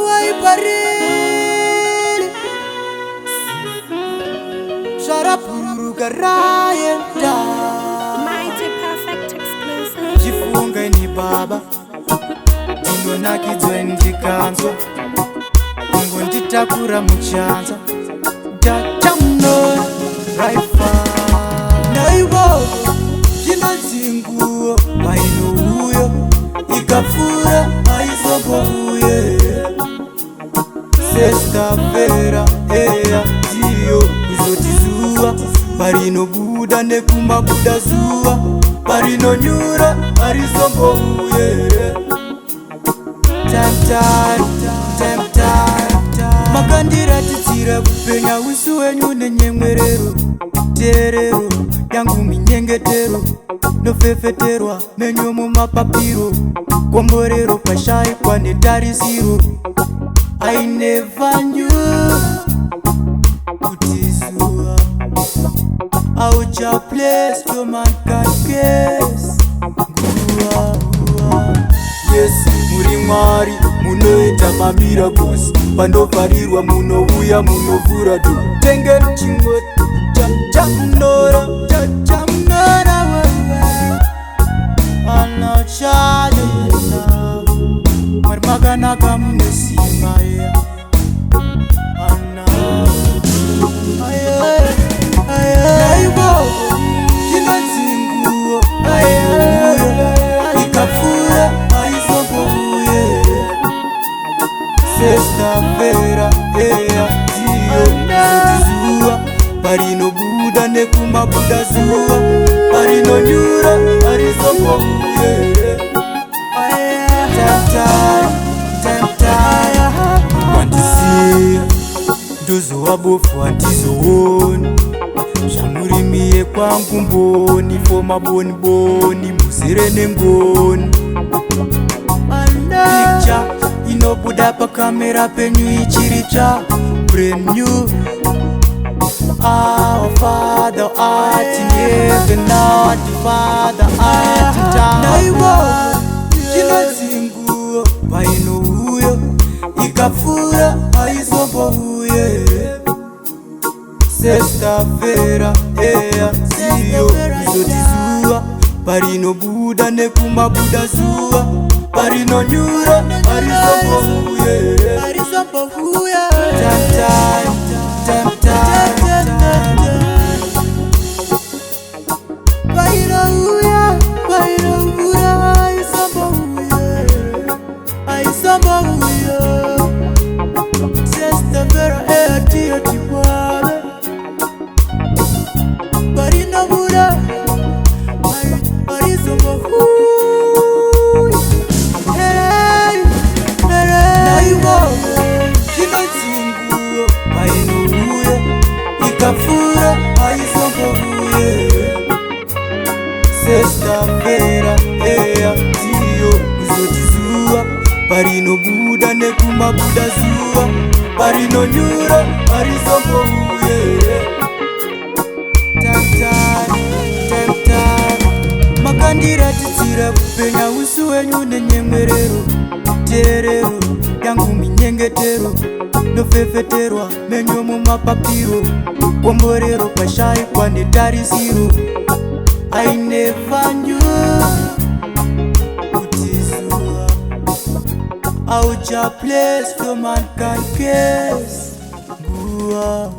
Wyper. Shut up, Rayenda. Mighty perfect exclusive. Jifunga ni baba, ndinonakidzwa ndikanzwa, ngonditakura muchanza, tachamunora Wyper. Naivo chinodzinguo painouyo, ikapfura haizombovuye. Sestafera eya ndiyo kuzotizuva, parinobuda nekumabuda zuva, parinonyura harizombovuye. Makandiratidzira kupenya usu wenyu nenyemwerero, teerero yangu minyengetero, nofefeterwa menyu mumapapiro, komborero pashayikwa netarisiro. I never knew kuti zuva aucha place to man can guess. Nguva yes, muri Mwari munoita mamiracles, pandovharirwa munouya munovhura tu. Tengeni chimwe chamunora anochadena Mwari makanaka munesimba naivo chinodzinguo ikapfura haizombovuye. Sestafera eya ndiyo kuzotizuva, parinobuda nekumabuda zuva, parinonyura harizombovuye. Kwandisiya ndozova bofu handizooni, zvamurimiye kwangu mboni, fomaboniboni muzere nengoni. Picha inobuda pakamera penyu ichiri tsva brand new. Our Father art in heaven, not the Father art in town. Naivo chinodzinguo painouyo, ikapfura haizombovuye. Sestafera eya ndiyo kuzotizuva, parinobuda nekumabuda zuva, parinonyura harizombovuye. Sestafera eya ndiyo tiwale, parinobura harizombovuye. Naivo chinodzinguo painouyo, ikapfura haizombovuye. Sestafera eya ndiyo kuzotizuva, parinobuda nekumabuda zuva, parinonyura harizombovuye. Makandiratidzira kupenya usu wenyu nenyemwerero, teerero yangu minyengetero, nofefeterwa menyu mumapapiro, komborero pashayikwa netarisiro. I never knew kuti zuva aucha place to man can guess. Nguva